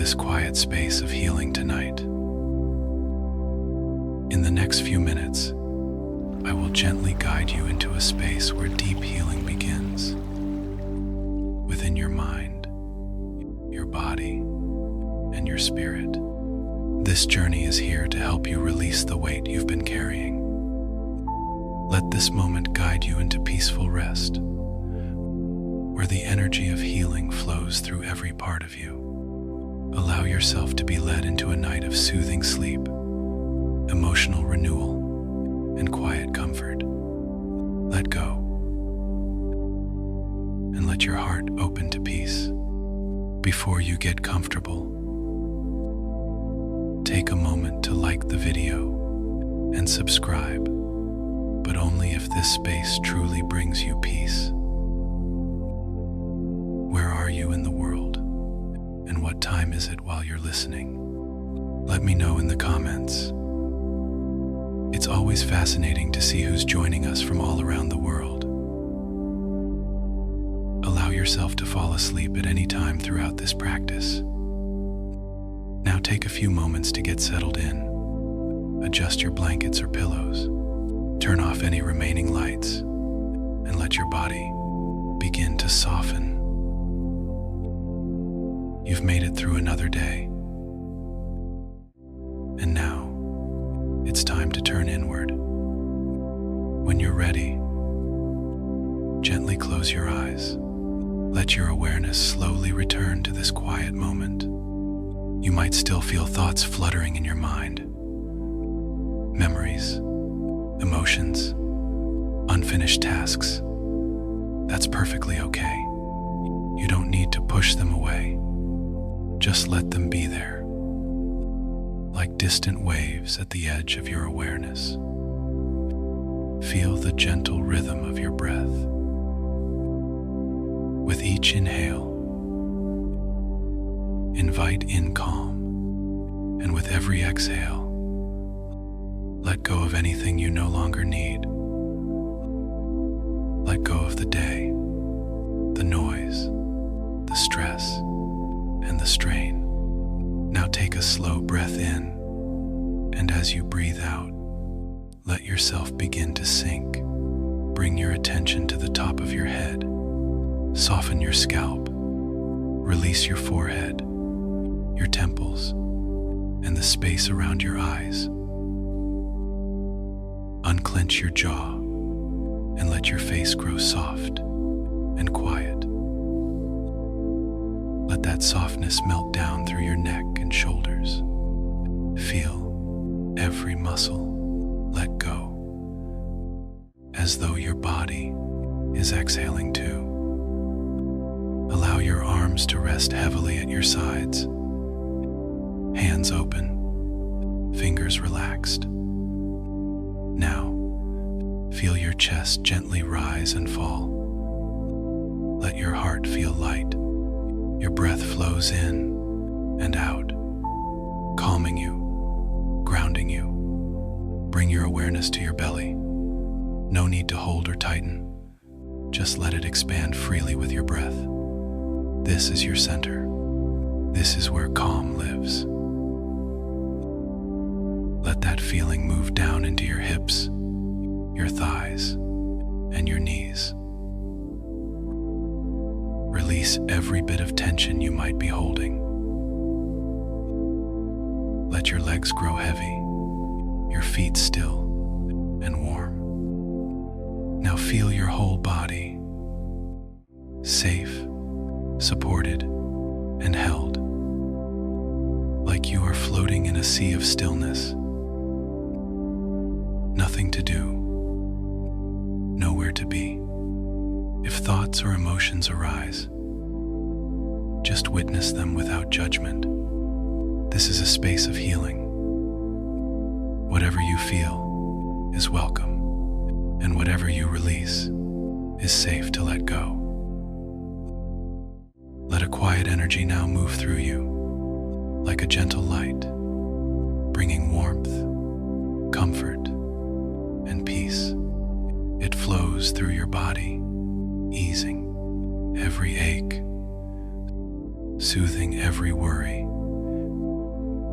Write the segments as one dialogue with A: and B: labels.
A: this quiet space of healing tonight. In the next few minutes, I will gently guide you into a space where deep healing begins. Within your mind, your body, and your spirit. This journey is here to help you release the weight you've been carrying. Let this moment guide you into peaceful rest, where the energy of healing flows through every part of you. Allow yourself to be led into a night of soothing sleep, emotional renewal, and quiet comfort. Let go, and let your heart open to peace. Before you get comfortable, take a moment to like the video and subscribe, but only if this space truly brings you peace. Where are you in the world? And what time is it while you're listening? Let me know in the comments. It's always fascinating to see who's joining us from all around the world. Allow yourself to fall asleep at any time throughout this practice. Now take a few moments to get settled in. Adjust your blankets or pillows. Turn off any remaining lights, and let your body begin to soften. You've made it through another day. And now, it's time to turn inward. When you're ready, gently close your eyes. Let your awareness slowly return to this quiet moment. You might still feel thoughts fluttering in your mind. Memories, emotions, unfinished tasks. That's perfectly okay. You don't need to push them away. Just let them be there, like distant waves at the edge of your awareness. Feel the gentle rhythm of your breath. With each inhale, invite in calm, and with every exhale, let go of anything you no longer need. Let go of the day, the noise, the stress, and the strain. Now take a slow breath in, and as you breathe out, let yourself begin to sink. Bring your attention to the top of your head. Soften your scalp. Release your forehead, your temples, and the space around your eyes. Unclench your jaw and let your face grow soft and quiet. Let that softness melt down through your neck and shoulders. Feel every muscle let go, as though your body is exhaling too. Allow your arms to rest heavily at your sides. Hands open, fingers relaxed. Now, feel your chest gently rise and fall. Let your heart feel light. Your breath flows in and out, calming you, grounding you. Bring your awareness to your belly. No need to hold or tighten. Just let it expand freely with your breath. This is your center. This is where calm lives. Let that feeling move down into your hips, your thighs, and your knees. Release every bit of tension you might be holding. Let your legs grow heavy, your feet still and warm. Now feel your whole body, safe, supported, and held, like you are floating in a sea of stillness. Nothing to do, nowhere to be. If thoughts or emotions arise, just witness them without judgment. This is a space of healing. Whatever you feel is welcome, and whatever you release is safe to let go. Let a quiet energy now move through you, like a gentle light, bringing warmth, comfort, and peace. It flows through your body, easing every ache, soothing every worry,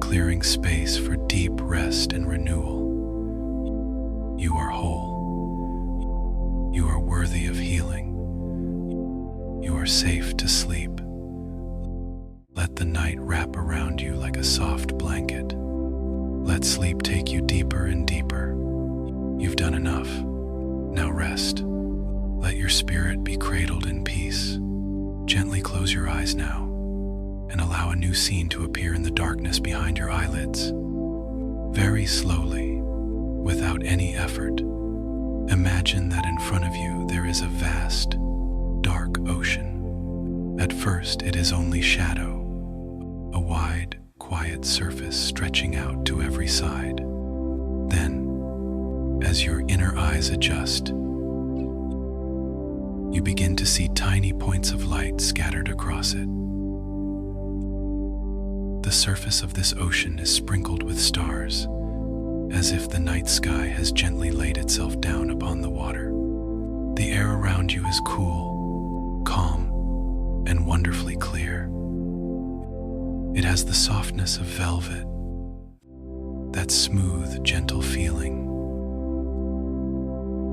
A: clearing space for deep rest and renewal. You are whole. You are worthy of healing. You are safe to sleep. Let the night wrap around you like a soft blanket. Let sleep take you deeper and deeper. You've done enough. Now rest. Let your spirit be cradled in peace. Gently close your eyes now and allow a new scene to appear in the darkness behind your eyelids. Very slowly, without any effort, imagine that in front of you there is a vast, dark ocean. At first, it is only shadow, a wide, quiet surface stretching out to every side. Then, as your inner eyes adjust, you begin to see tiny points of light scattered across it. The surface of this ocean is sprinkled with stars, as if the night sky has gently laid itself down upon the water. The air around you is cool, calm, and wonderfully clear. It has the softness of velvet, that smooth, gentle feeling,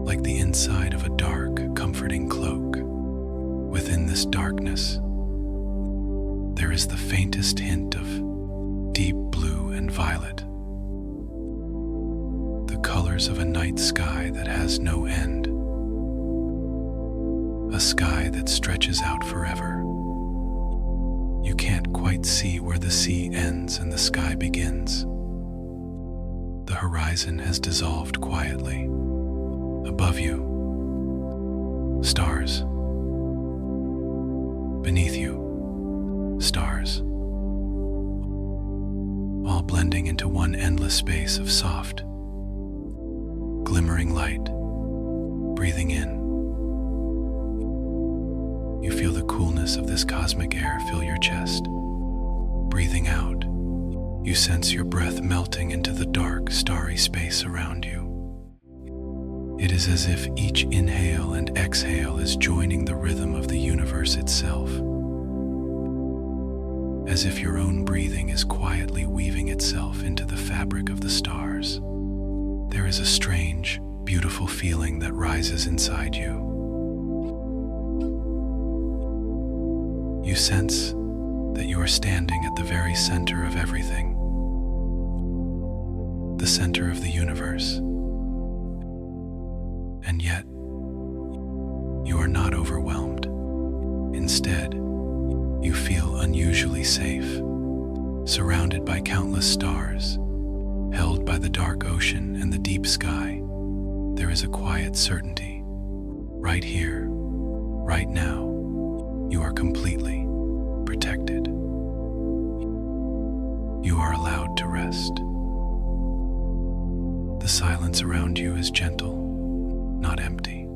A: like the inside of a dark, comforting cloak. Within this darkness, there is the faintest hint of deep blue and violet, the colors of a night sky that has no end, a sky that stretches out forever. You can't quite see where the sea ends and the sky begins. The horizon has dissolved quietly. Above you, stars. Beneath you, stars. All blending into one endless space of soft, glimmering light. Breathing in, you feel the coolness of this cosmic air fill your chest. Breathing out, you sense your breath melting into the dark, starry space around you. It is as if each inhale and exhale is joining the rhythm of the universe itself, as if your own breathing is quietly weaving itself into the fabric of the stars. There is a strange, beautiful feeling that rises inside you. You sense that you are standing at the very center of everything, the center of the universe. And yet, you are not overwhelmed. Instead, you feel unusually safe, surrounded by countless stars, held by the dark ocean and the deep sky. There is a quiet certainty. Right here, right now, you are completely protected. You are allowed to rest. The silence around you is gentle, not empty.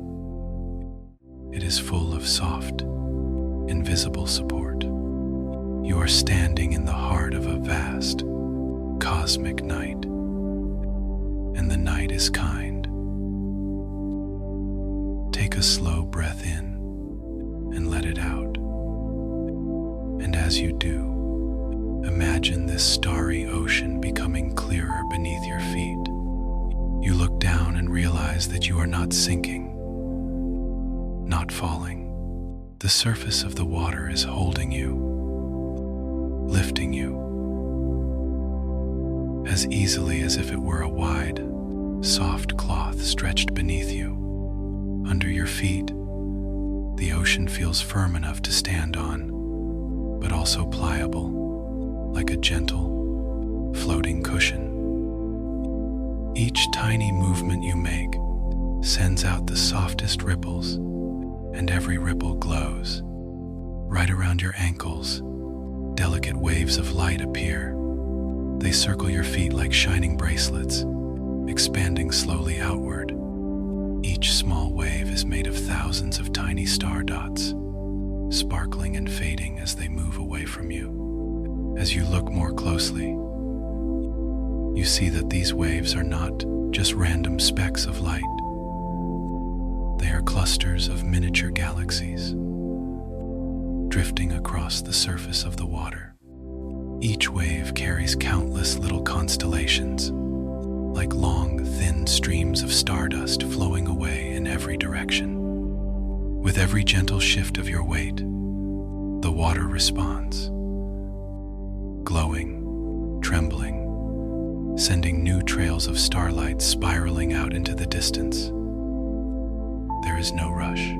A: It is full of soft, invisible support. You are standing in the heart of a vast, cosmic night, and the night is kind. Take a slow breath in and let it out. And as you do, imagine this starry ocean becoming clearer beneath your feet. You look down and realize that you are not sinking, not falling. The surface of the water is holding you, lifting you, as easily as if it were a wide, soft cloth stretched beneath you. Under your feet, the ocean feels firm enough to stand on, but also pliable, like a gentle, floating cushion. Each tiny movement you make sends out the softest ripples, and every ripple glows. Right around your ankles, delicate waves of light appear. They circle your feet like shining bracelets, expanding slowly outward. Each small wave is made of thousands of tiny star dots, sparkling and fading as they move away from you. As you look more closely, you see that these waves are not just random specks of light. They are clusters of miniature galaxies, drifting across the surface of the water. Each wave carries countless little constellations, like long, thin streams of stardust flowing away in every direction. With every gentle shift of your weight, the water responds, glowing, trembling, sending new trails of starlight spiraling out into the distance. There is no rush.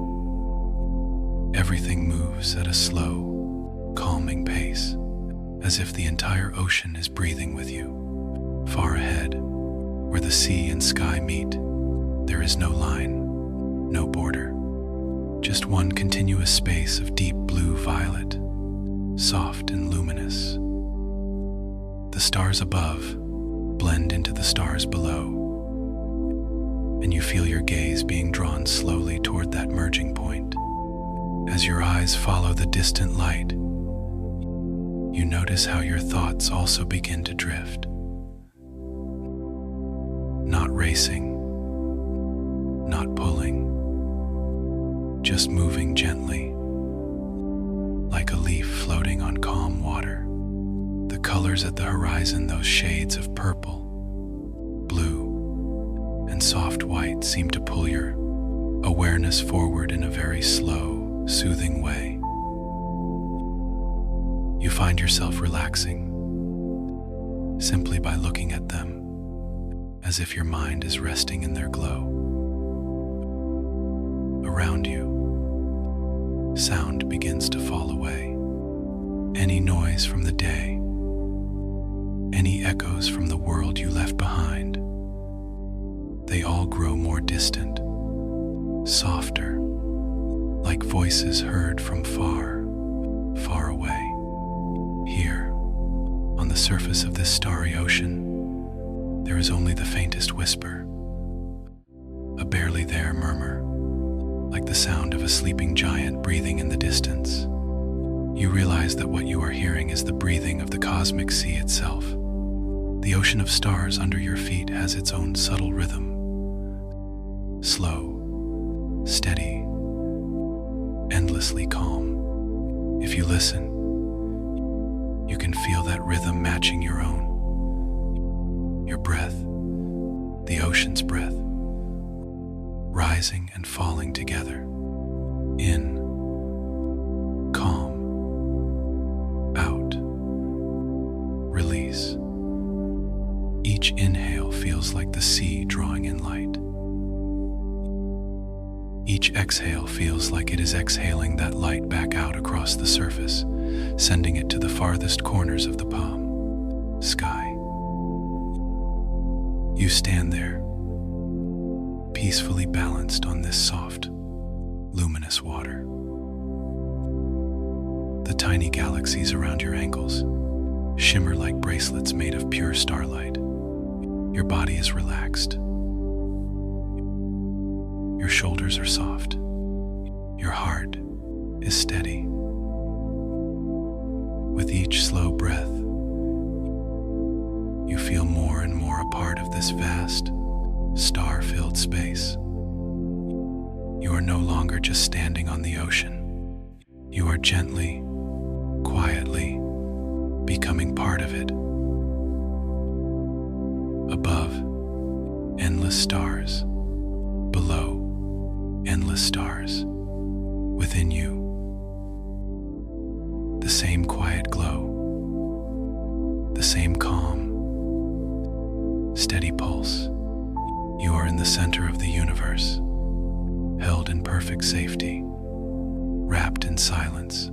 A: Everything moves at a slow, calming pace, as if the entire ocean is breathing with you. Far ahead, where the sea and sky meet, there is no line, no border, just one continuous space of deep blue violet, soft and luminous. The stars above blend into the stars below, and you feel your gaze being drawn slowly toward that merging point. As your eyes follow the distant light, you notice how your thoughts also begin to drift. Not racing, not pulling, just moving gently, like a leaf floating on calm water. The colors at the horizon, those shades of purple, blue, and soft white, seem to pull your awareness forward in a very slow, soothing way. You find yourself relaxing simply by looking at them, as if your mind is resting in their glow. Around you, sound begins to fall away. Any noise from the day, any echoes from the world you left behind, they all grow more distant, softer, like voices heard from far, far away. Here, on the surface of this starry ocean, there is only the faintest whisper, a barely there murmur, like the sound of a sleeping giant breathing in the distance. You realize that what you are hearing is the breathing of the cosmic sea itself. The ocean of stars under your feet has its own subtle rhythm. Slow, steady, endlessly calm. If you listen, you can feel that rhythm matching your own. Your breath, the ocean's breath, rising and falling together. In, calm, out, release. Each inhale feels like the sea drawing in light. Each exhale feels like it is exhaling that light back out across the surface, sending it to the farthest corners of the sky. You stand there, peacefully balanced on this soft, luminous water. The tiny galaxies around your ankles shimmer like bracelets made of pure starlight. Your body is relaxed. Your shoulders are soft. Your heart is steady. With each slow breath, you feel more and more a part of this vast, star-filled space. You are no longer just standing on the ocean. You are gently, quietly becoming part of it. Above, endless stars. Below, endless stars. Within you, the same quiet glow, the same calm, steady pulse. You are in the center of the universe, held in perfect safety, wrapped in silence,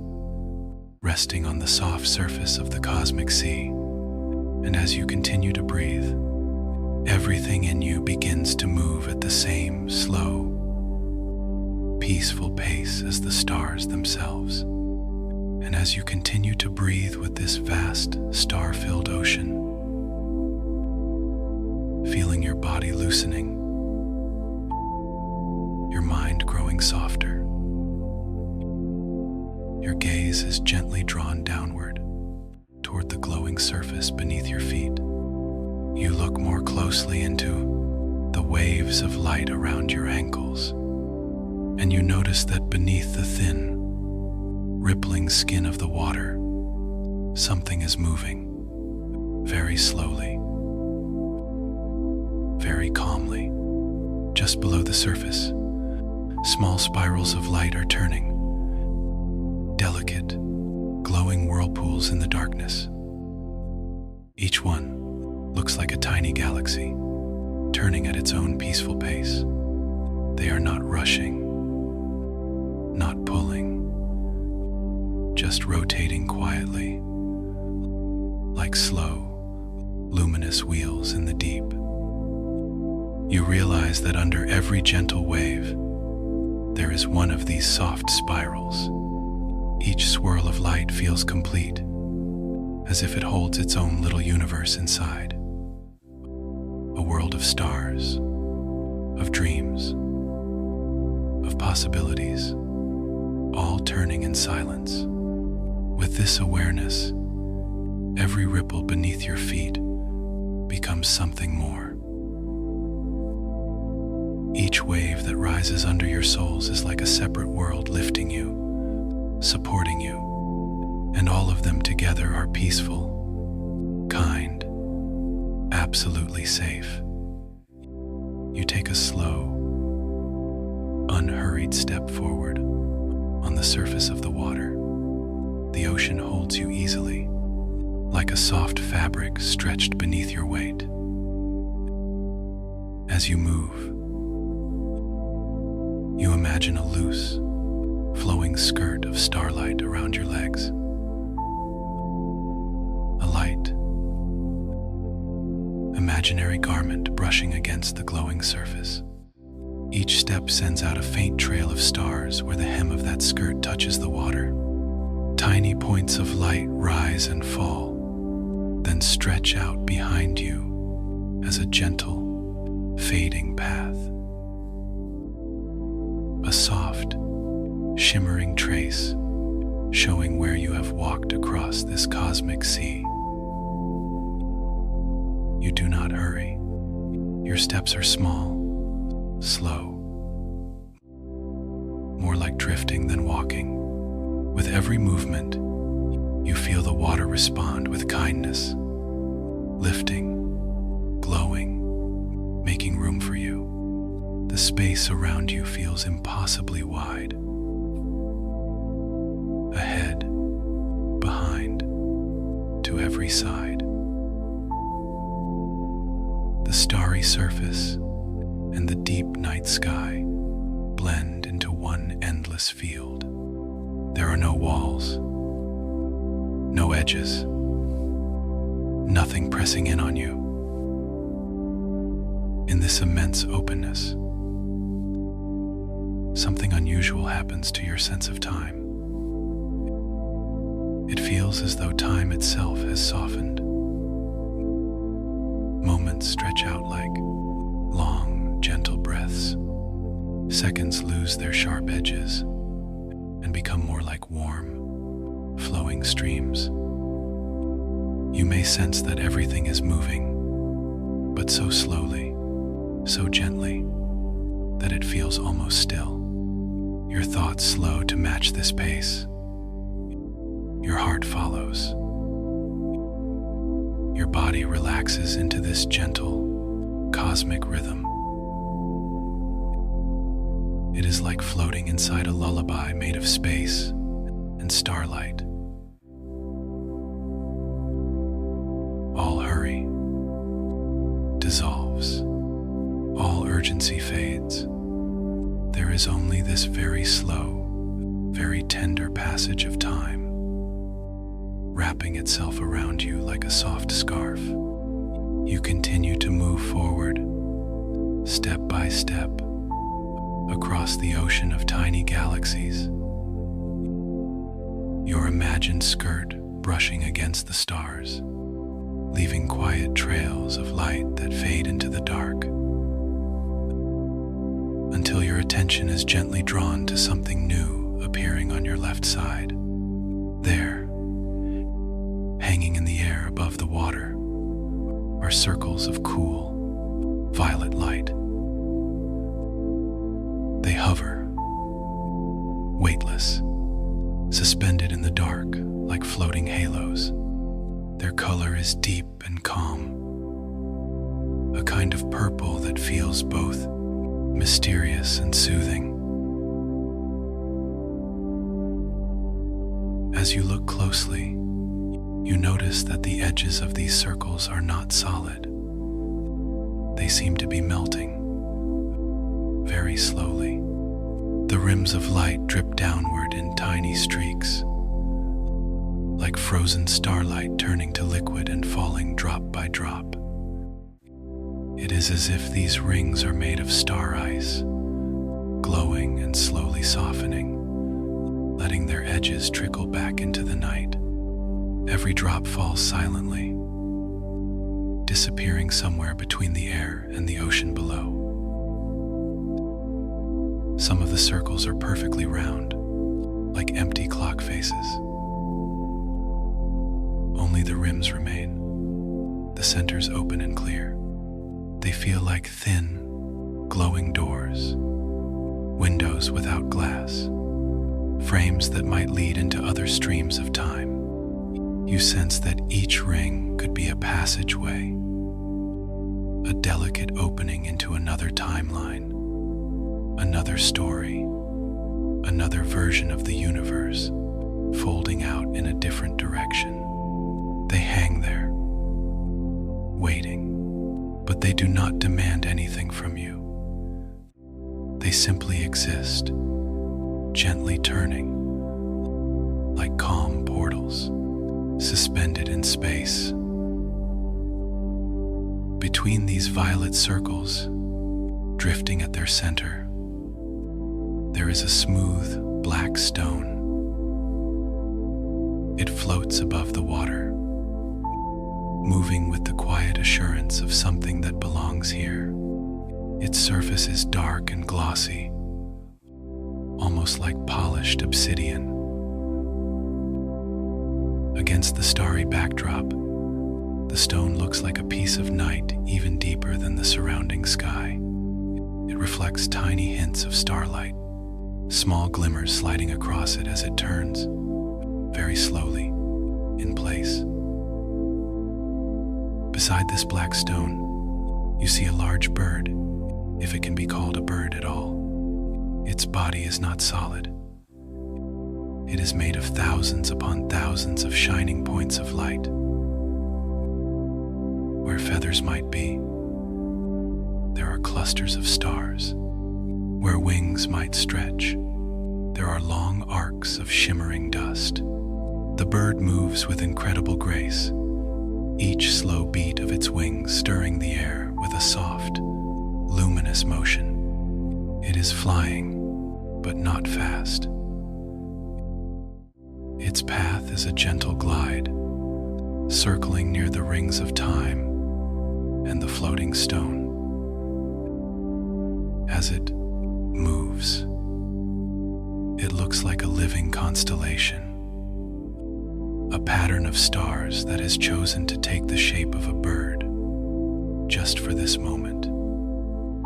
A: resting on the soft surface of the cosmic sea. And as you continue to breathe, everything in you begins to move at the same slow, peaceful pace as the stars themselves. And as you continue to breathe with this vast, star-filled ocean, feeling your body loosening, your mind growing softer, your gaze is gently drawn downward toward the glowing surface beneath your feet. You look more closely into the waves of light around your ankles, and you notice that beneath the thin, rippling skin of the water, something is moving, very slowly, very calmly. Just below the surface, small spirals of light are turning, delicate, glowing whirlpools in the darkness. Each one looks like a tiny galaxy, turning at its own peaceful pace. They are not rushing, not pulling, just rotating quietly, like slow, luminous wheels in the deep. You realize that under every gentle wave, there is one of these soft spirals. Each swirl of light feels complete, as if it holds its own little universe inside. A world of stars, of dreams, of possibilities, all turning in silence. With this awareness, every ripple beneath your feet becomes something more. Each wave that rises under your soles is like a separate world lifting you, supporting you, and all of them together are peaceful, kind, absolutely safe. You take a slow, unhurried step forward on the surface of the water. The ocean holds you easily, like a soft fabric stretched beneath your weight. As you move, you imagine a loose, flowing skirt of starlight around your legs. A light, imaginary garment brushing against the glowing surface. Each step sends out a faint trail of stars where the hem of that skirt touches the water. Tiny points of light rise and fall, then stretch out behind you as a gentle, fading path. A soft, shimmering trace showing where you have walked across this cosmic sea. You do not hurry. Your steps are small, slow, more like drifting than walking. With every movement, you feel the water respond with kindness, lifting, glowing, making room for you. The space around you feels impossibly wide. Ahead, behind, to every side. The starry surface and the deep night sky blend into one endless field. There are no walls, no edges, nothing pressing in on you. In this immense openness, something unusual happens to your sense of time. It feels as though time itself has softened. Moments stretch out like long, gentle breaths. Seconds lose their sharp edges and become more like warm, flowing streams. You may sense that everything is moving, but so slowly, so gently, that it feels almost still. Your thoughts slow to match this pace. Your heart follows. Your body relaxes into this gentle, cosmic rhythm. It is like floating inside a lullaby made of space and starlight. All hurry dissolves. All urgency fades. There is only this very slow, very tender passage of time, wrapping itself around you like a soft scarf. You continue to move forward, step by step, across the ocean of tiny galaxies. Your imagined skirt brushing against the stars, leaving quiet trails of light that fade into the dark, until your attention is gently drawn to something new appearing on your left side. There, hanging in the air above the water, are circles of cool, violet light. They hover, weightless, suspended in the dark like floating halos. color is deep and calm, a kind of purple that feels both mysterious and soothing. As you look closely, you notice that the edges of these circles are not solid. They seem to be melting very slowly. The rims of light drip downward in tiny streaks, like frozen starlight turning to liquid and falling drop by drop. It is as if these rings are made of star ice, glowing and slowly softening, letting their edges trickle back into the night. Every drop falls silently, disappearing somewhere between the air and the ocean below. Some of the circles are perfectly round, like empty clock faces. Only the rims remain, the centers open and clear. They feel like thin, glowing doors, windows without glass, frames that might lead into other streams of time. You sense that each ring could be a passageway, a delicate opening into another timeline, another story, another version of the universe, folding out in a different direction. They hang there, waiting, but they do not demand anything from you. They simply exist, gently turning, like calm portals, suspended in space. Between these violet circles, drifting at their center, there is a smooth, black stone. It floats above the water, moving with the quiet assurance of something that belongs here. Its surface is dark and glossy, almost like polished obsidian. Against the starry backdrop, the stone looks like a piece of night even deeper than the surrounding sky. It reflects tiny hints of starlight, small glimmers sliding across it as it turns, very slowly, in place. Beside this black stone, you see a large bird, if it can be called a bird at all. Its body is not solid. It is made of thousands upon thousands of shining points of light. Where feathers might be, there are clusters of stars. Where wings might stretch, there are long arcs of shimmering dust. The bird moves with incredible grace, each slow beat of its wings stirring the air with a soft, luminous motion. It is flying, but not fast. Its path is a gentle glide, circling near the rings of time and the floating stone. As it moves, it looks like a living constellation, a pattern of stars that has chosen to take the shape of a bird, just for this moment,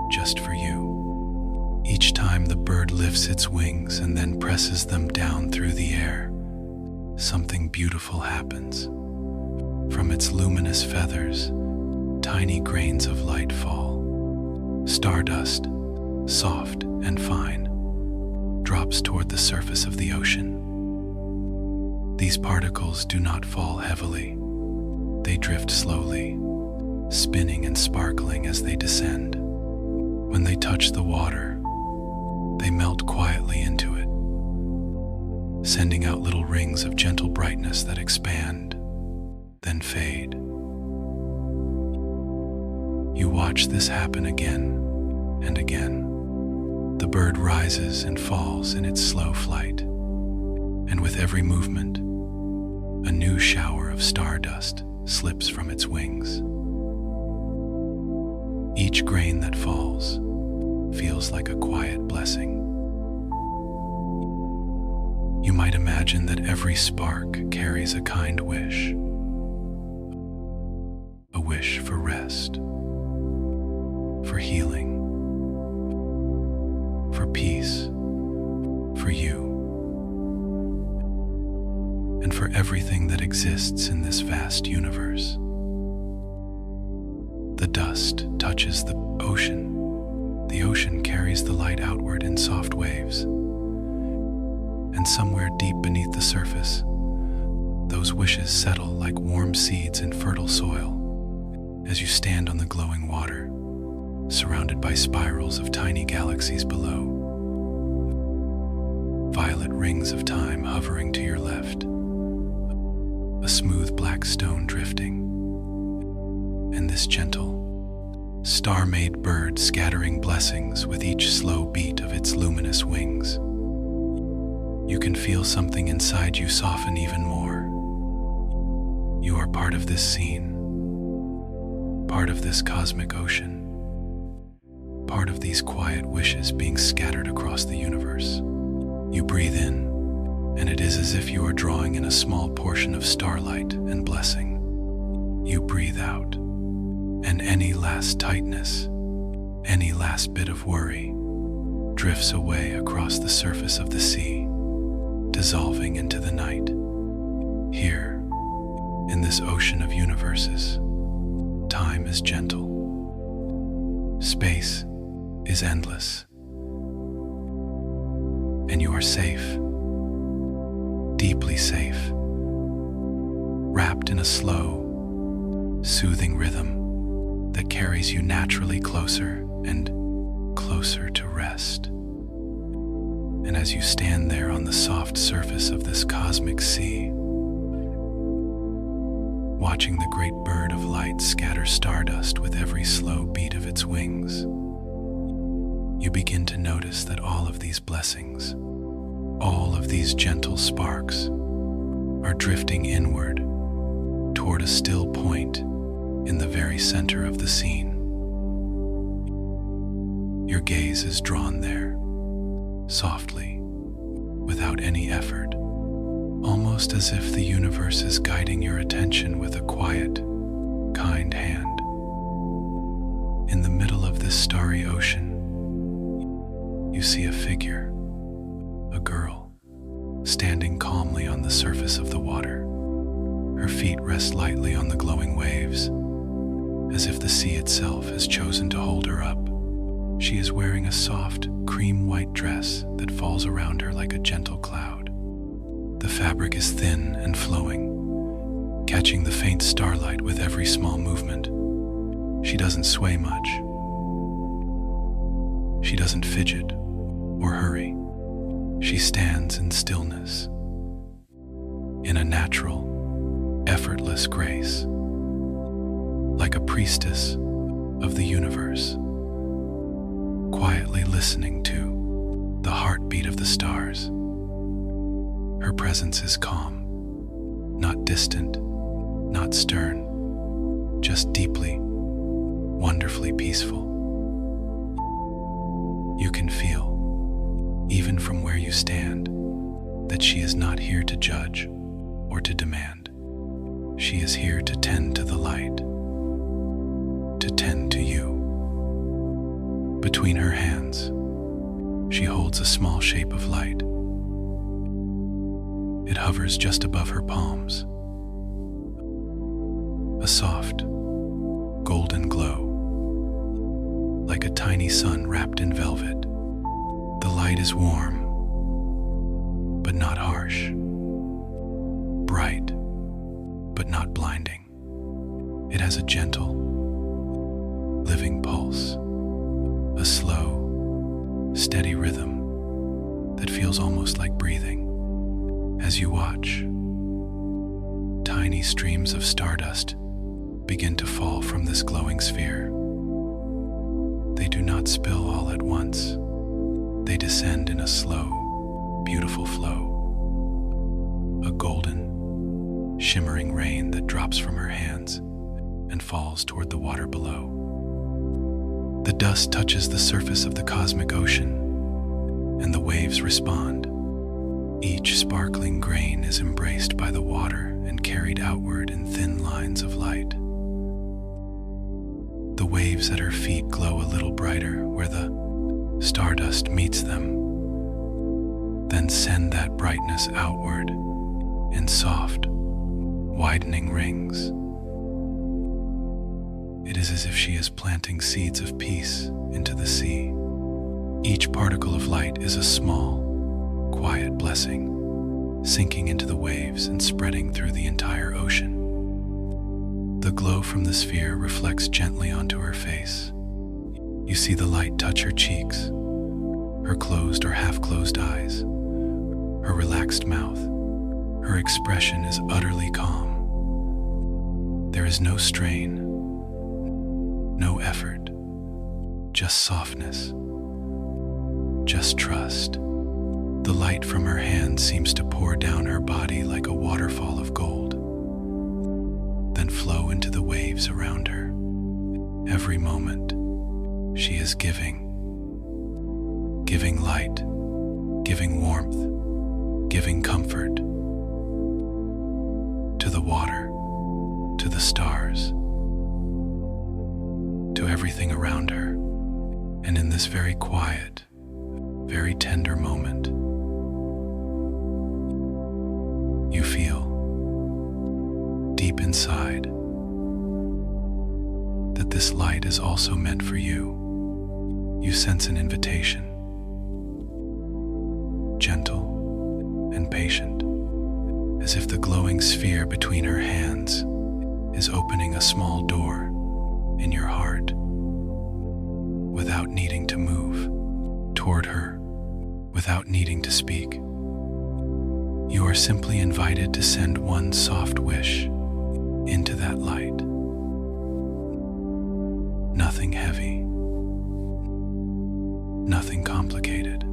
A: just for you. Each time the bird lifts its wings and then presses them down through the air, something beautiful happens. From its luminous feathers, tiny grains of light fall. Stardust, soft and fine, drops toward the surface of the ocean. These particles do not fall heavily. They drift slowly, spinning and sparkling as they descend. When they touch the water, they melt quietly into it, sending out little rings of gentle brightness that expand, then fade. You watch this happen again and again. The bird rises and falls in its slow flight, and with every movement, a new shower of stardust slips from its wings. Each grain that falls feels like a quiet blessing. You might imagine that every spark carries a kind wish, a wish for rest, for healing, for peace, for you, and for everything that exists exists in this vast universe. The dust touches the ocean. The ocean carries the light outward in soft waves. And somewhere deep beneath the surface, those wishes settle like warm seeds in fertile soil as you stand on the glowing water, surrounded by spirals of tiny galaxies below. Violet rings of time hovering to your left, a smooth black stone drifting, and this gentle, star-made bird scattering blessings with each slow beat of its luminous wings. You can feel something inside you soften even more. You are part of this scene, part of this cosmic ocean, part of these quiet wishes being scattered across the universe. You breathe in, and it is as if you are drawing in a small portion of starlight and blessing. You breathe out, and any last tightness, any last bit of worry, drifts away across the surface of the sea, dissolving into the night. Here, in this ocean of universes, time is gentle. Space is endless. And you are safe, deeply safe, wrapped in a slow, soothing rhythm that carries you naturally closer and closer to rest. And as you stand there on the soft surface of this cosmic sea, watching the great bird of light scatter stardust with every slow beat of its wings, you begin to notice that all of these blessings, all of these gentle sparks, are drifting inward toward a still point in the very center of the scene. Your gaze is drawn there, softly, without any effort, almost as if the universe is guiding your attention with a quiet, kind hand. In the middle of this starry ocean, you see a figure, a girl, standing calmly on the surface of the water. Her feet rest lightly on the glowing waves, as if the sea itself has chosen to hold her up. She is wearing a soft, cream-white dress that falls around her like a gentle cloud. The fabric is thin and flowing, catching the faint starlight with every small movement. She doesn't sway much. She doesn't fidget or hurry. She stands in stillness, in a natural, effortless grace, like a priestess of the universe, quietly listening to the heartbeat of the stars. Her presence is calm, not distant, not stern, just deeply, wonderfully peaceful. You can feel, even from where you stand, that she is not here to judge or to demand. She is here to tend to the light, to tend to you. Between her hands, she holds a small shape of light. It hovers just above her palms, a soft, golden glow, like a tiny sun wrapped in velvet. The light is warm, but not harsh, bright, but not blinding. It has a gentle, living pulse, a slow, steady rhythm that feels almost like breathing. As you watch, tiny streams of stardust begin to fall from this glowing sphere. They do not spill all at once. They descend in a slow, beautiful flow. A golden, shimmering rain that drops from her hands and falls toward the water below. The dust touches the surface of the cosmic ocean, and the waves respond. Each sparkling grain is embraced by the water and carried outward in thin lines of light. The waves at her feet glow a little brighter where the stardust meets them, then send that brightness outward in soft, widening rings. It is as if she is planting seeds of peace into the sea. Each particle of light is a small, quiet blessing, sinking into the waves and spreading through the entire ocean. The glow from the sphere reflects gently onto her face. You see the light touch her cheeks, her closed or half-closed eyes, her relaxed mouth. Her expression is utterly calm. There is no strain, no effort, just softness, just trust. The light from her hand seems to pour down her body like a waterfall of gold, then flow into the waves around her. Every moment, she is giving light, giving warmth, giving comfort to the water, to the stars, to everything around her. And in this very quiet, very tender moment, you feel deep inside that this light is also meant for you. You sense an invitation, gentle and patient, as if the glowing sphere between her hands is opening a small door in your heart. Without needing to move toward her, without needing to speak, you are simply invited to send one soft wish into that light. Nothing heavy, nothing complicated.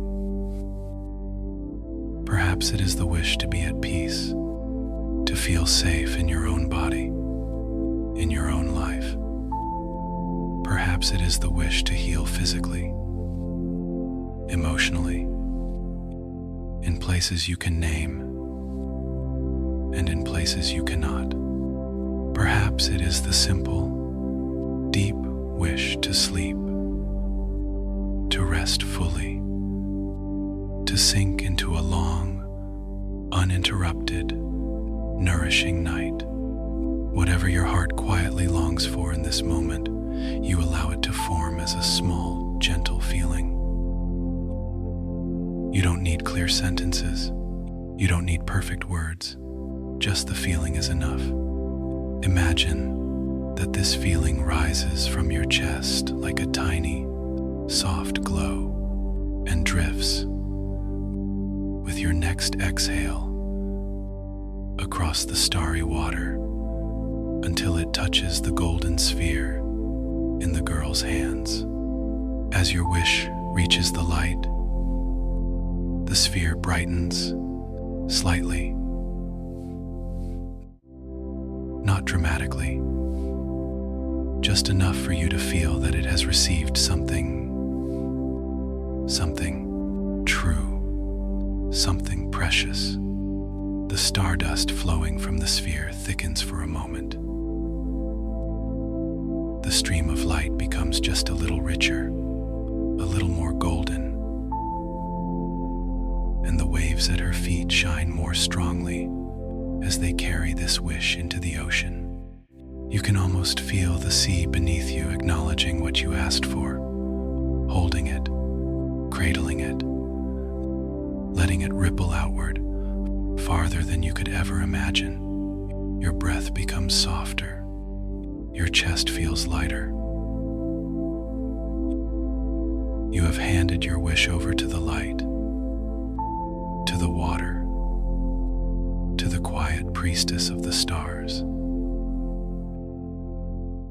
A: Perhaps it is the wish to be at peace, to feel safe in your own body, in your own life. Perhaps it is the wish to heal physically, emotionally, in places you can name and in places you cannot. Perhaps it is the simple, deep wish to sleep, to rest fully, to sink into a long, uninterrupted, nourishing night. Whatever your heart quietly longs for in this moment, you allow it to form as a small, gentle feeling. You don't need clear sentences. You don't need perfect words. Just the feeling is enough. Imagine that this feeling rises from your chest like a tiny, soft glow and drifts with your next exhale across the starry water until it touches the golden sphere in the girl's hands. As your wish reaches the light, the sphere brightens slightly, not dramatically, just enough for you to feel that it has received something true, something precious. The stardust flowing from the sphere thickens for a moment. The stream of light becomes just a little richer, a little more golden, and the waves at her feet shine more strongly as they carry this wish into the ocean. You can almost feel the sea beneath you acknowledging what you asked for, holding it, cradling it, letting it ripple outward, farther than you could ever imagine. Your breath becomes softer. Your chest feels lighter. You have handed your wish over to the light, to the water, to the quiet priestess of the stars.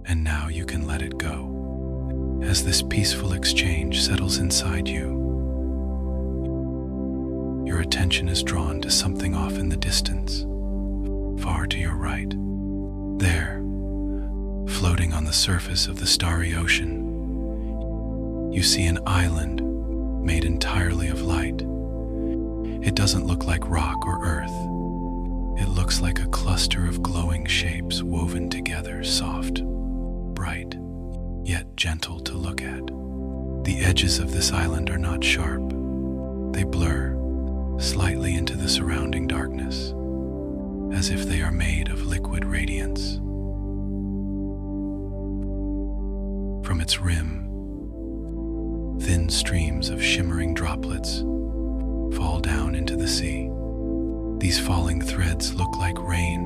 A: And now you can let it go. As this peaceful exchange settles inside you, your attention is drawn to something off in the distance, far to your right. There, floating on the surface of the starry ocean, you see an island made entirely of light. It doesn't look like rock or earth. It looks like a cluster of glowing shapes woven together, soft, bright, yet gentle to look at. The edges of this island are not sharp. They blur slightly into the surrounding darkness, as if they are made of liquid radiance. From its rim, thin streams of shimmering droplets fall down into the sea. These falling threads look like rain,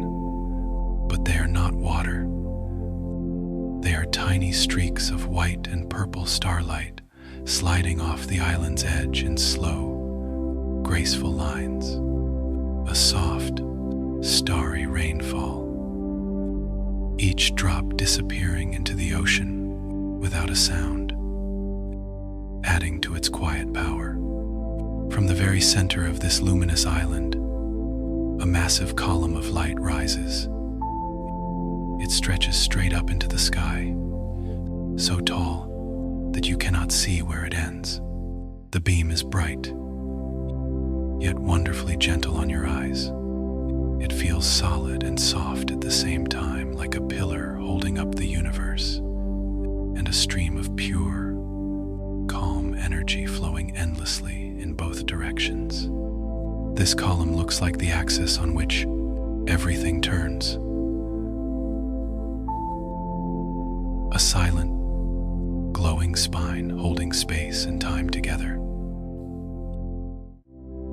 A: but they are not water. They are tiny streaks of white and purple starlight sliding off the island's edge in slow, graceful lines. A soft, starry rainfall, each drop disappearing into the ocean without a sound, adding to its quiet power. From the very center of this luminous island, a massive column of light rises. It stretches straight up into the sky, so tall that you cannot see where it ends. The beam is bright, yet wonderfully gentle on your eyes. It feels solid and soft at the same time, like a pillar holding up the universe, and a stream of pure, calm energy flowing endlessly in both directions. This column looks like the axis on which everything turns. A silent, glowing spine holding space and time together.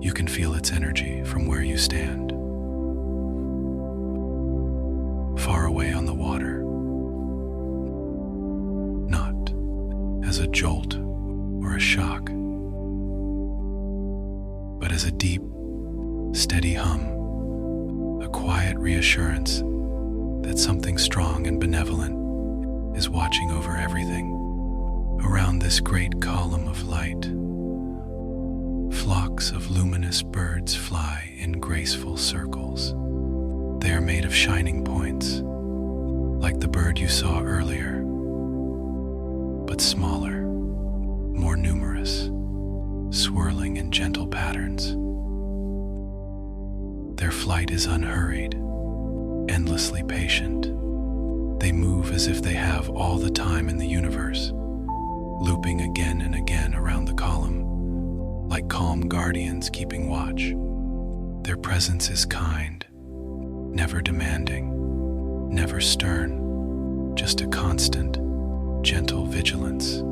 A: You can feel its energy from where you stand, far away on the water, not as a jolt or a shock, but as a deep, steady hum, a quiet reassurance that something strong and benevolent is watching over everything. Around this great column of light, flocks of luminous birds fly in graceful circles. They are made of shining points, like the bird you saw earlier, but smaller, more numerous, swirling in gentle patterns. Their flight is unhurried, endlessly patient. They move as if they have all the time in the universe, looping again and again around the column, like calm guardians keeping watch. Their presence is kind, never demanding, never stern, just a constant, gentle vigilance.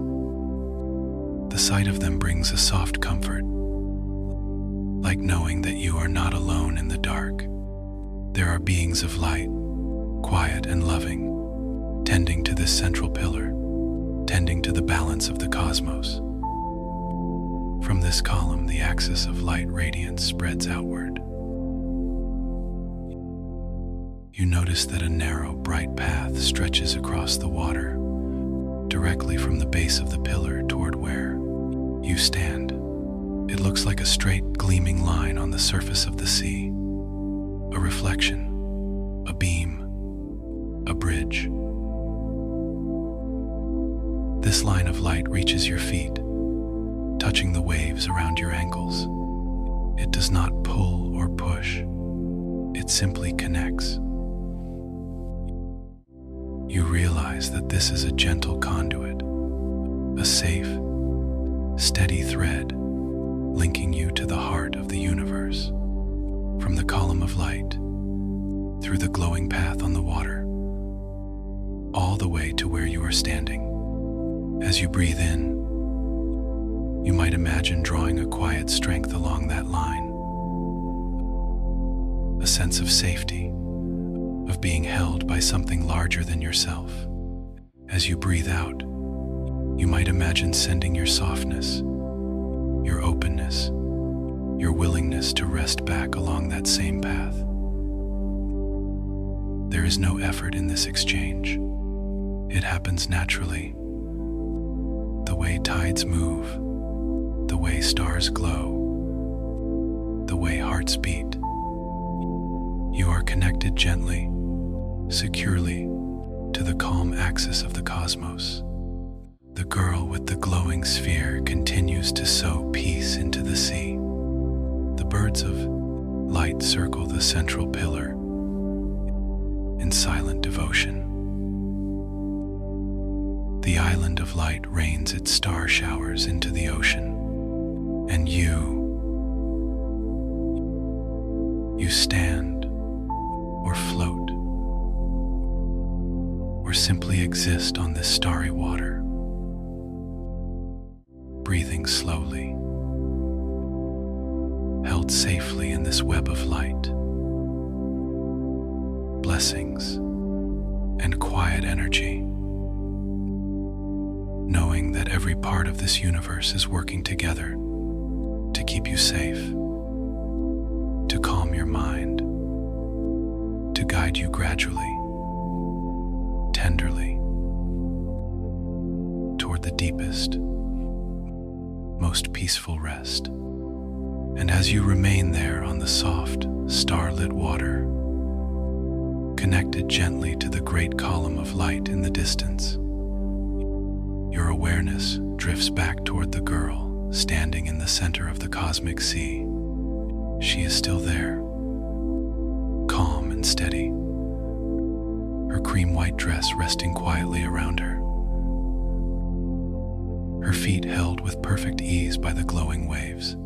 A: The sight of them brings a soft comfort, like knowing that you are not alone in the dark. There are beings of light, quiet and loving, tending to this central pillar, tending to the balance of the cosmos. From this column, the axis of light radiance spreads outward. You notice that a narrow, bright path stretches across the water, directly from the base of the pillar toward where you stand. It looks like a straight, gleaming line on the surface of the sea, a reflection, a beam, a bridge. This line of light reaches your feet, touching the waves around your ankles. It does not pull or push. It simply connects. You realize that this is a gentle conduit, a safe, steady thread linking you to the heart of the universe. From the column of light, through the glowing path on the water, all the way to where you are standing. As you breathe in, you might imagine drawing a quiet strength along that line, a sense of safety, of being held by something larger than yourself. As you breathe out, you might imagine sending your softness, your openness, your willingness to rest back along that same path. There is no effort in this exchange. It happens naturally. The way tides move, the way stars glow, the way hearts beat. You are connected gently, securely, to the calm axis of the cosmos. The girl with the glowing sphere continues to sow peace into the sea. The birds of light circle the central pillar in silent devotion. The island of light rains its star showers into the ocean, and you stand or float simply exist on this starry water, breathing slowly, held safely in this web of light, blessings, and quiet energy, knowing that every part of this universe is working together to keep you safe, to calm your mind, to guide you gradually, tenderly, toward the deepest, most peaceful rest. And as you remain there on the soft, starlit water, connected gently to the great column of light in the distance, your awareness drifts back toward the girl standing in the center of the cosmic sea. She is still there, calm and steady, her cream-white dress resting quietly around her, her feet held with perfect ease by the glowing waves.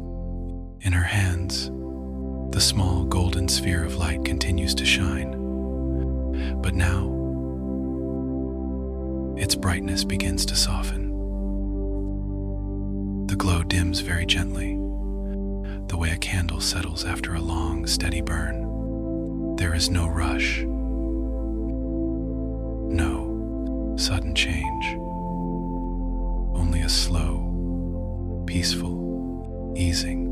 A: In her hands, the small golden sphere of light continues to shine, but now its brightness begins to soften. The glow dims very gently, the way a candle settles after a long, steady burn. There is no rush, no sudden change, only a slow, peaceful easing.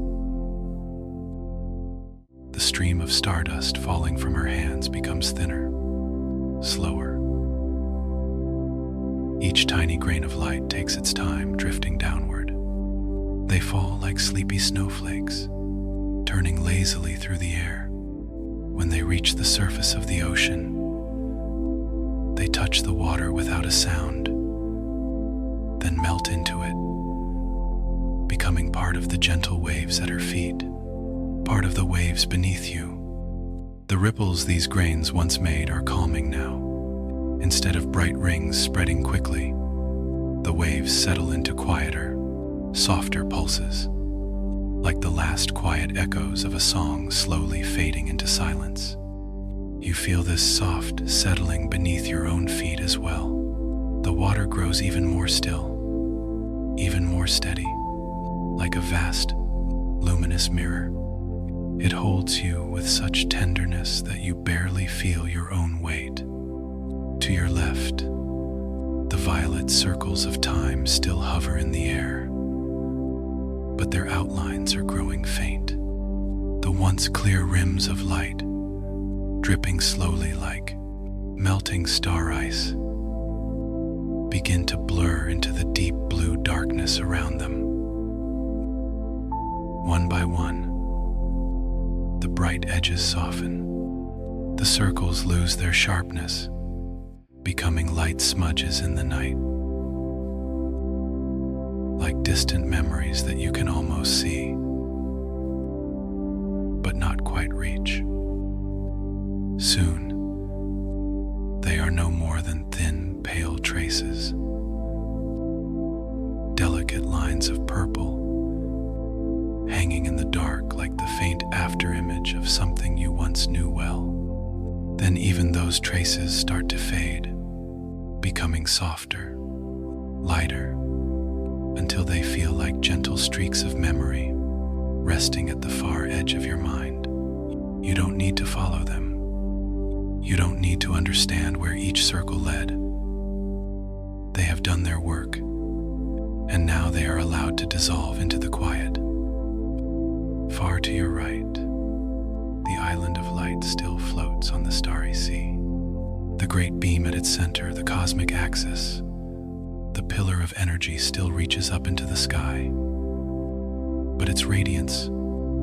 A: The stream of stardust falling from her hands becomes thinner, slower. Each tiny grain of light takes its time drifting downward. They fall like sleepy snowflakes, turning lazily through the air. When they reach the surface of the ocean, they touch the water without a sound, then melt into it, becoming part of the gentle waves at her feet, part of the waves beneath you. The ripples these grains once made are calming now. Instead of bright rings spreading quickly, the waves settle into quieter, softer pulses, like the last quiet echoes of a song slowly fading into silence. You feel this soft settling beneath your own feet as well. The water grows even more still, even more steady, like a vast, luminous mirror. It holds you with such tenderness that you barely feel your own weight. To your left, the violet circles of time still hover in the air, but their outlines are growing faint. The once clear rims of light, dripping slowly like melting star ice, begin to blur into the deep blue darkness around them. One by one, the bright edges soften. The circles lose their sharpness, becoming light smudges in the night, like distant memories that you can almost see, but not quite reach. Soon, they are no more than thin, pale traces, delicate lines of purple, hanging in the dark like the faint afterimage of something you once knew well. Then even those traces start to fade, becoming softer, lighter, until they feel like gentle streaks of memory resting at the far edge of your mind. You don't need to follow them. You don't need to understand where each circle led. They have done their work, and now they are allowed to dissolve into the quiet. Far to your right, the island of light still floats on the starry sea. The great beam at its center, the cosmic axis, the pillar of energy still reaches up into the sky. But its radiance,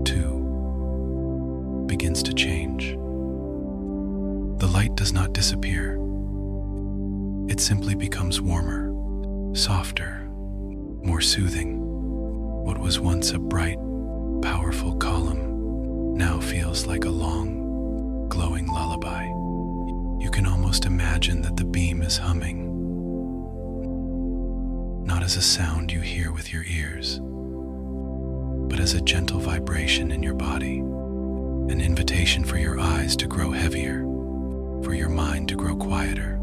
A: too, begins to change. The light does not disappear. It simply becomes warmer, softer, more soothing. What was once a bright, powerful column now feels like a long, glowing lullaby. You can almost imagine that the beam is humming, not as a sound you hear with your ears, but as a gentle vibration in your body, an invitation for your eyes to grow heavier, for your mind to grow quieter,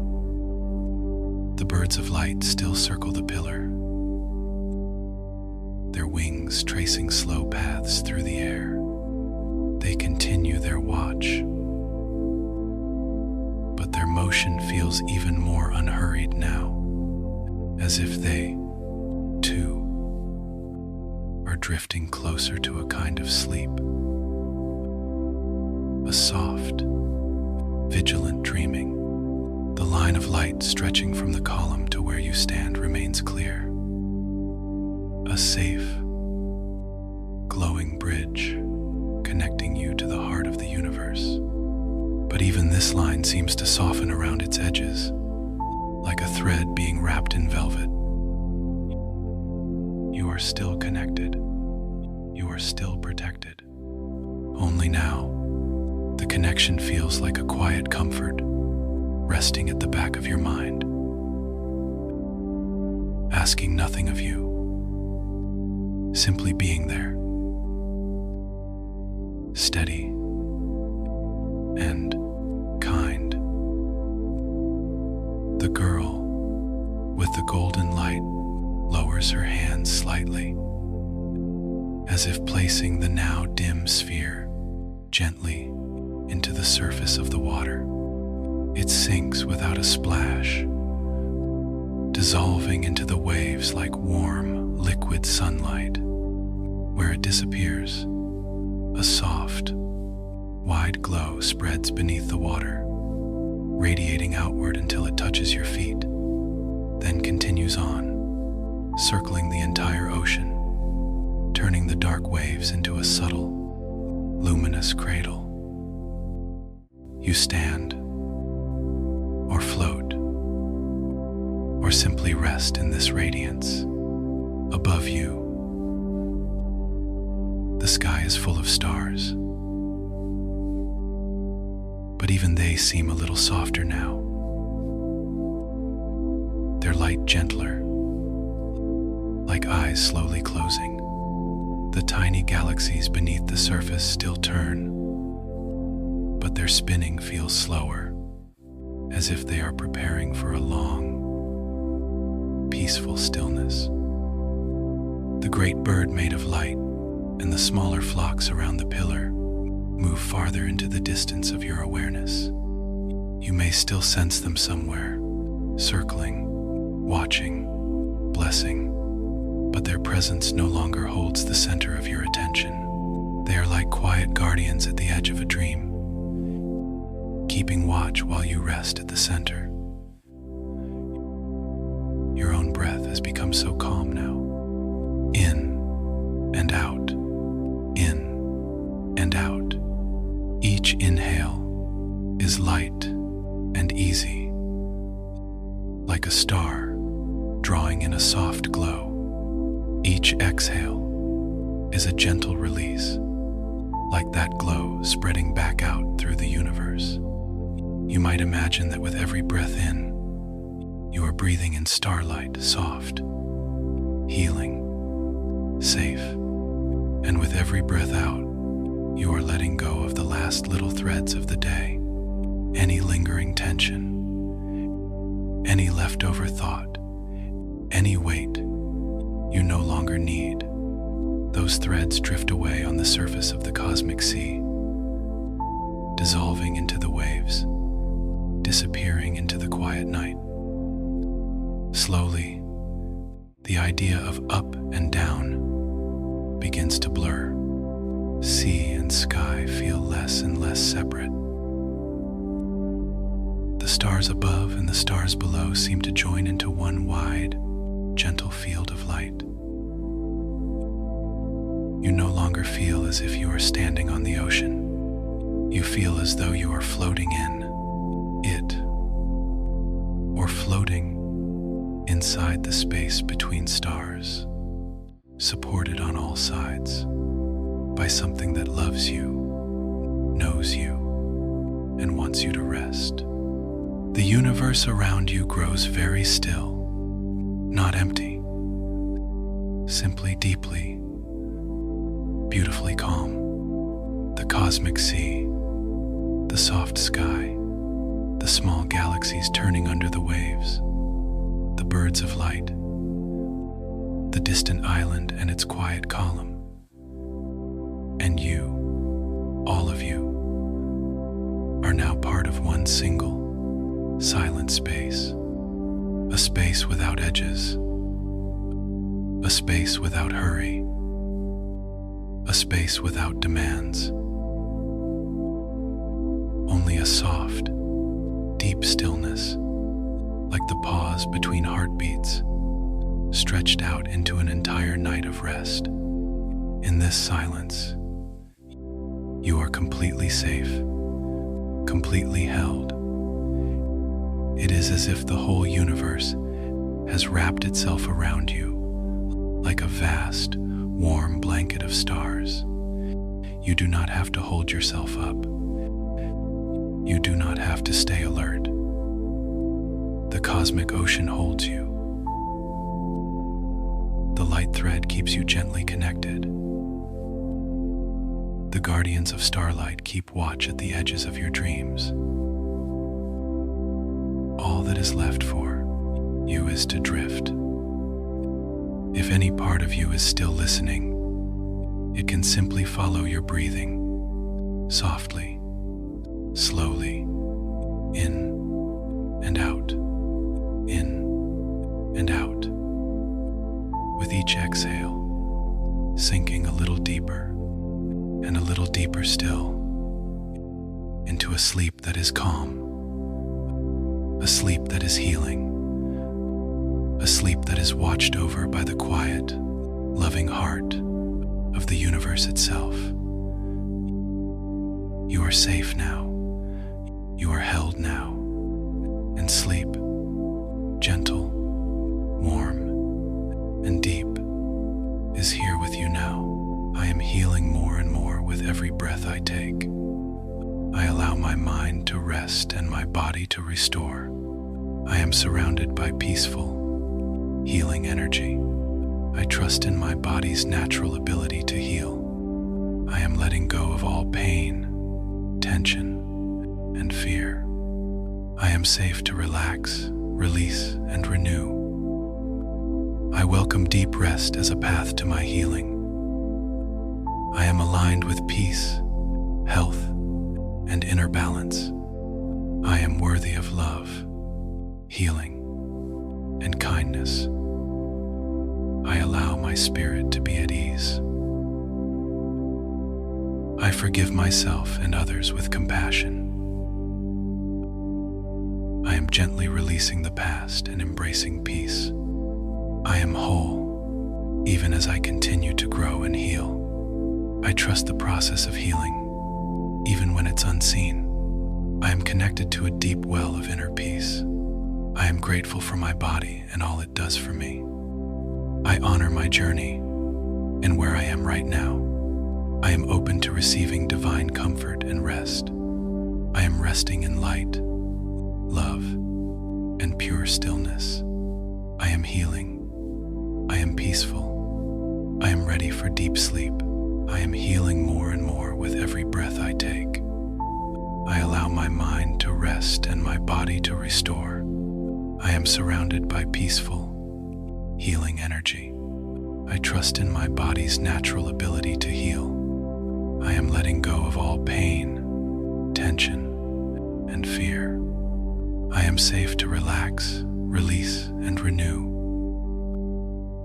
A: The birds of light still circle the pillar, their wings tracing slow paths through the air. They continue their watch, but their motion feels even more unhurried now, as if they, too, are drifting closer to a kind of sleep. A soft, vigilant dreaming. The line of light stretching from the column to where you stand remains clear. A safe, glowing bridge connecting you to the heart of the universe. But even this line seems to soften around its edges, like a thread being wrapped in velvet. You are still connected. You are still protected. Only now, the connection feels like a quiet comfort resting at the back of your mind, asking nothing of you, simply being there, steady and kind. The girl with the golden light lowers her hands slightly, as if placing the now dim sphere gently into the surface of the water. It sinks without a splash, dissolving into the waves like warm, liquid sunlight. Where it disappears, a soft, wide glow spreads beneath the water, radiating outward until it touches your feet, then continues on, circling the entire ocean, turning the dark waves into a subtle, luminous cradle. You stand, or float, or simply rest in this radiance. Above you, the sky is full of stars, but even they seem a little softer now, their light gentler, like eyes slowly closing. The tiny galaxies beneath the surface still turn, but their spinning feels slower, as if they are preparing for a long, peaceful stillness. The great bird made of light and the smaller flocks around the pillar move farther into the distance of your awareness. You may still sense them somewhere, circling, watching, blessing, but their presence no longer holds the center of your attention. They are like quiet guardians at the edge of a dream, keeping watch while you rest at the center. Your own breath has become so calm now. In and out, in and out. Each inhale is light and easy, like a star drawing in a soft glow. Each exhale is a gentle release, like that glow spreading back out through the universe. You might imagine that with every breath in, you are breathing in starlight, soft, healing, safe. And with every breath out, you are letting go of the last little threads of the day, any lingering tension, any leftover thought, any weight you no longer need. Those threads drift away on the surface of the cosmic sea, dissolving into the waves, disappearing into the quiet night. Slowly, the idea of up and down begins to blur. Sea and sky feel less and less separate. The stars above and the stars below seem to join into one wide, gentle field of light. You no longer feel as if you are standing on the ocean. You feel as though you are floating in it, or floating inside the space between stars, supported on all sides by something that loves you, knows you, and wants you to rest. The universe around you grows very still, not empty, simply deeply, beautifully calm. The cosmic sea, the soft sky, the small galaxies turning under the waves, the birds of light, the distant island and its quiet column, and you, all of you, are now part of one single, silent space. A space without edges, a space without hurry, a space without demands. Only a soft, deep stillness, like the pause between heartbeats, stretched out into an entire night of rest. In this silence, you are completely safe, completely held. It is as if the whole universe has wrapped itself around you like a vast, warm blanket of stars. You do not have to hold yourself up. You do not have to stay alert. The cosmic ocean holds you. The light thread keeps you gently connected. The guardians of starlight keep watch at the edges of your dreams. All that is left for you is to drift. If any part of you is still listening, it can simply follow your breathing, softly, slowly, in and out, in and out. With each exhale, sinking a little deeper and a little deeper still into a sleep that is calm, a sleep that is healing, a sleep that is watched over by the quiet, loving heart of the universe itself. You are safe now. You are held now. And sleep, gentle, warm, and deep, is here with you now. I am healing more and more with every breath I take. I allow my mind to rest and my body to restore. I am surrounded by peaceful, healing energy. I trust in my body's natural ability to heal. I am letting go of all pain, tension, and fear. I am safe to relax, release, and renew. I welcome deep rest as a path to my healing. I am aligned with peace, health, and inner balance. I am worthy of love, healing, and kindness. I allow my spirit to be at ease. I forgive myself and others with compassion. I am gently releasing the past and embracing peace. I am whole, even as I continue to grow and heal. I trust the process of healing, even when it's unseen. I am connected to a deep well of inner peace. I am grateful for my body and all it does for me. I honor my journey and where I am right now. I am open to receiving divine comfort and rest. I am resting in light, love, and pure stillness. I am healing. I am peaceful. I am ready for deep sleep. I am healing more and more with every breath I take. I allow my mind to rest and my body to restore. I am surrounded by peaceful, healing energy. I trust in my body's natural ability to heal. I am letting go of all pain, tension, and fear. I am safe to relax, release, and renew.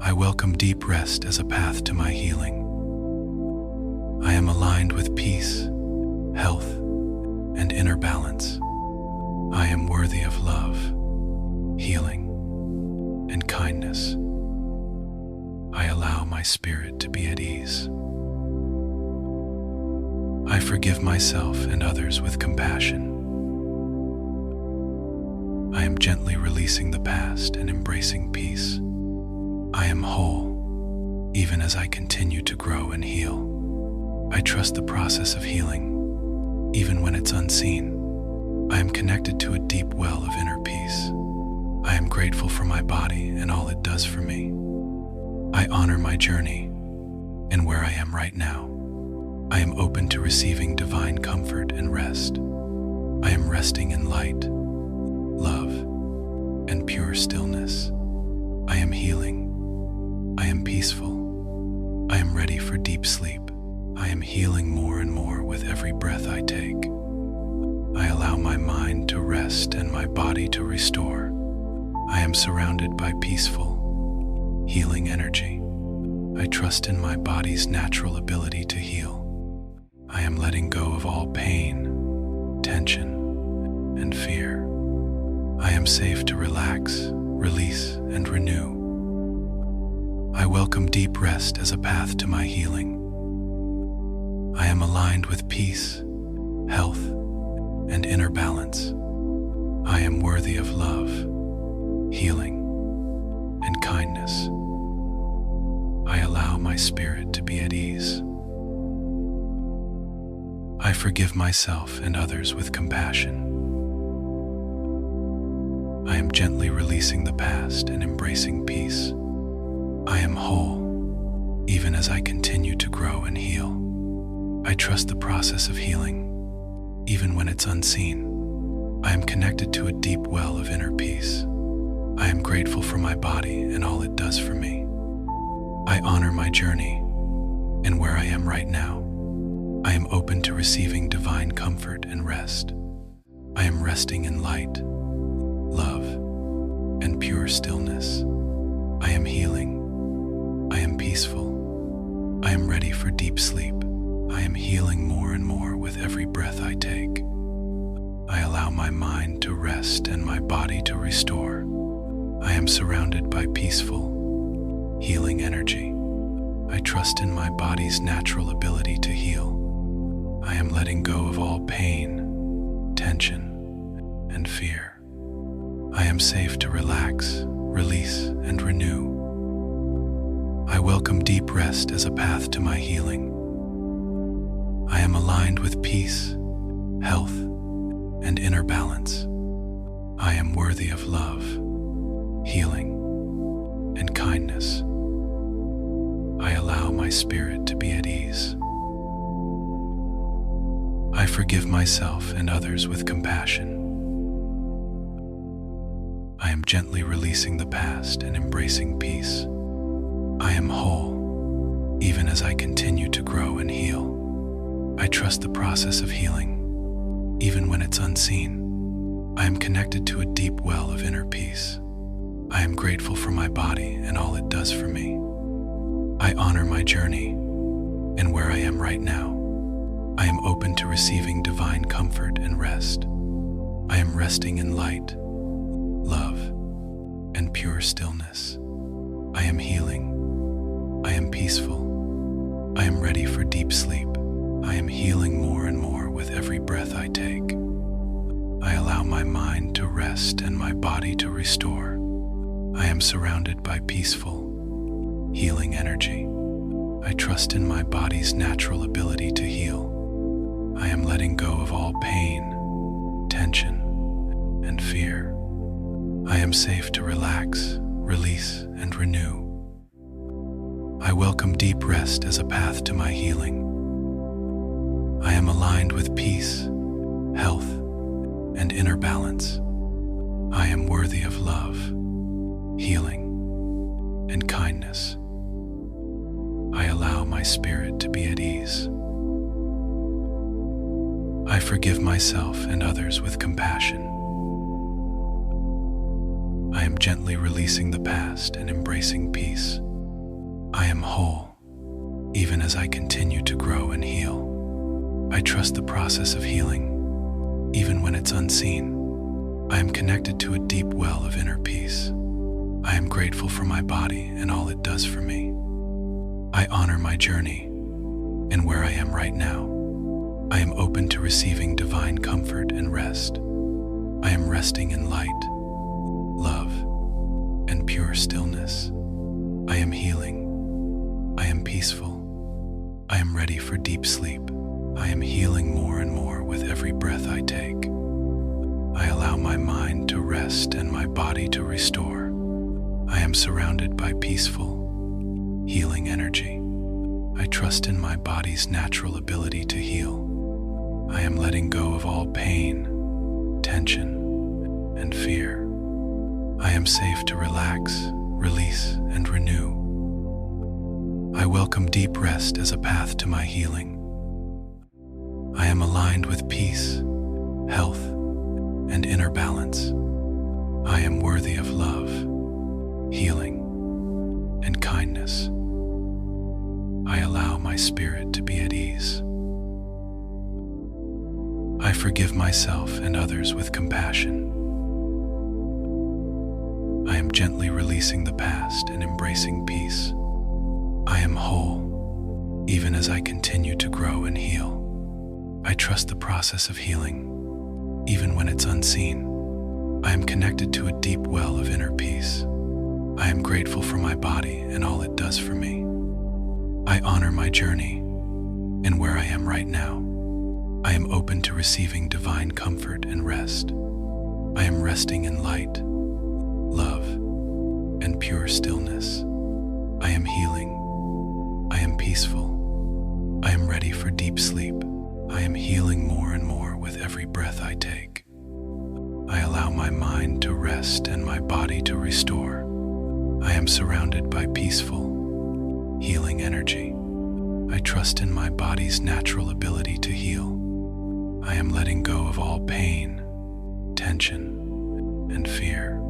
A: I welcome deep rest as a path to my healing. I am aligned with peace, health, and inner balance. I am worthy of love, healing, and kindness. I allow my spirit to be at ease. I forgive myself and others with compassion. I am gently releasing the past and embracing peace. I am whole, even as I continue to grow and heal. I trust the process of healing, even when it's unseen. I am connected to a deep well of inner peace. I am grateful for my body and all it does for me. I honor my journey and where I am right now. I am open to receiving divine comfort and rest. I am resting in light, love, and pure stillness. am peaceful. I am ready for deep sleep. I am healing more and more with every breath I take. I allow my mind to rest and my body to restore. I am surrounded by peaceful, healing energy. I trust in my body's natural ability to heal. I am letting go of all pain, tension, and fear. I am safe to relax, release, and renew. I welcome deep rest as a path to my healing. I am aligned with peace, health, and inner balance. I am worthy of love, healing, and kindness. I allow my spirit to be at ease. I forgive myself and others with compassion. I am gently releasing the past and embracing peace. I am whole, even as I continue to grow and heal. I trust the process of healing, even when it's unseen. I am connected to a deep well of inner peace. I am grateful for my body and all it does for me. I honor my journey and where I am right now. I am open to receiving divine comfort and rest. I am resting in light, love, and pure stillness. I am healing. I am peaceful. I am ready for deep sleep. I am healing more and more with every breath I take. I allow my mind to rest and my body to restore. I am surrounded by peaceful, healing energy. I trust in my body's natural ability to heal. I am letting go of all pain, tension, and fear. I am safe to relax, release, and renew. I welcome deep rest as a path to my healing. I am aligned with peace, health, and inner balance. I am worthy of love, healing, and kindness. I allow my spirit to be at ease. I forgive myself and others with compassion. I am gently releasing the past and embracing peace. I am whole, even as I continue to grow and heal. I trust the process of healing, even when it's unseen. I am connected to a deep well of inner peace. I am grateful for my body and all it does for me. I honor my journey and where I am right now. I am open to receiving divine comfort and rest. I am resting in light, love, and pure stillness. I am healing. I am peaceful. I am ready for deep sleep. I am healing more and more with every breath I take. I allow my mind to rest and my body to restore. I am surrounded by peaceful, healing energy. I trust in my body's natural ability to heal. I am letting go of all pain, tension, and fear. I am safe to relax, release, and renew. I welcome deep rest as a path to my healing. I am aligned with peace, health, and inner balance. I am worthy of love, healing, and kindness. I allow my spirit to be at ease. I forgive myself and others with compassion. I am gently releasing the past and embracing peace. I am whole, even as I continue to grow and heal. I trust the process of healing, even when it's unseen. I am connected to a deep well of inner peace. I am grateful for my body and all it does for me. I honor my journey and where I am right now. I am open to receiving divine comfort and rest. I am resting in light, love, and pure stillness. I am healing. I am peaceful. I am ready for deep sleep. I am healing more and more with every breath I take. I allow my mind to rest and my body to restore. I am surrounded by peaceful, healing energy. I trust in my body's natural ability to heal. I am letting go of all pain, tension, and fear. I am safe to relax, release, and renew. I welcome deep rest as a path to my healing. I am aligned with peace, health, and inner balance. I am worthy of love, healing, and kindness. I allow my spirit to be at ease. I forgive myself and others with compassion. I am gently releasing the past and embracing peace. I am whole, even as I continue to grow and heal. I trust the process of healing, even when it's unseen. I am connected to a deep well of inner peace. I am grateful for my body and all it does for me. I honor my journey and where I am right now. I am open to receiving divine comfort and rest. I am resting in light, love, and pure stillness. I am healing. I am peaceful. I am ready for deep sleep. I am healing more and more with every breath I take. I allow my mind to rest and my body to restore. I am surrounded by peaceful, healing energy. I trust in my body's natural ability to heal. I am letting go of all pain, tension, and fear.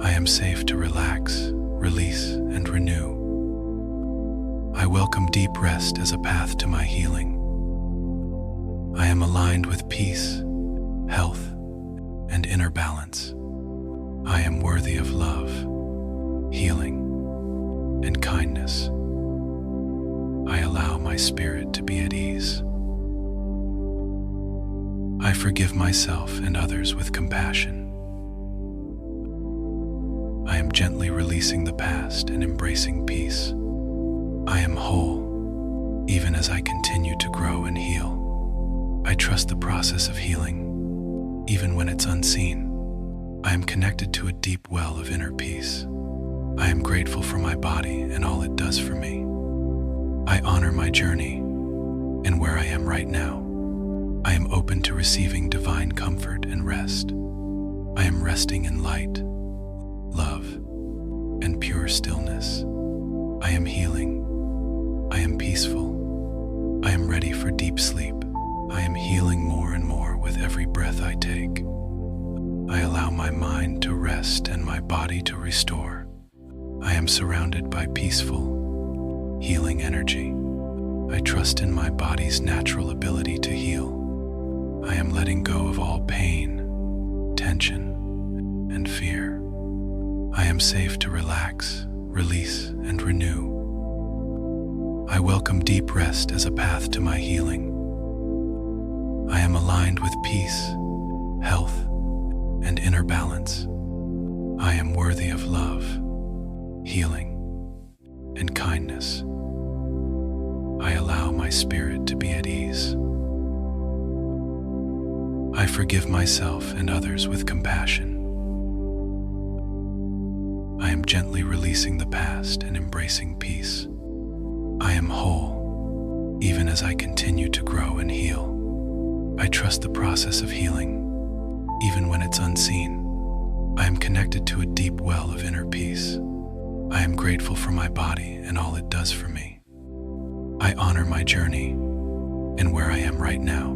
A: I am safe to relax, release, and renew. I welcome deep rest as a path to my healing. I am aligned with peace, health, and inner balance. I am worthy of love, healing, and kindness. I allow my spirit to be at ease. I forgive myself and others with compassion. I am gently releasing the past and embracing peace. I am whole, even as I continue to grow and heal. I trust the process of healing, even when it's unseen. I am connected to a deep well of inner peace. I am grateful for my body and all it does for me. I honor my journey and where I am right now. I am open to receiving divine comfort and rest. I am resting in light, love, and pure stillness. I am healing. I am peaceful. I am ready for deep sleep. I am healing more and more with every breath I take. I allow my mind to rest and my body to restore. I am surrounded by peaceful, healing energy. I trust in my body's natural ability to heal. I am letting go of all pain, tension, and fear. I am safe to relax, release, and renew. I welcome deep rest as a path to my healing. I am aligned with peace, health, and inner balance. I am worthy of love, healing, and kindness. I allow my spirit to be at ease. I forgive myself and others with compassion. I am gently releasing the past and embracing peace. I am whole, even as I continue to grow and heal. I trust the process of healing, even when it's unseen. I am connected to a deep well of inner peace. I am grateful for my body and all it does for me. I honor my journey and where I am right now.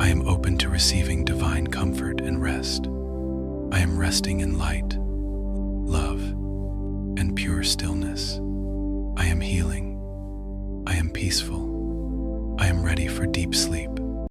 A: I am open to receiving divine comfort and rest. I am resting in light, love, and pure stillness. I am healing. I am peaceful. I am ready for deep sleep.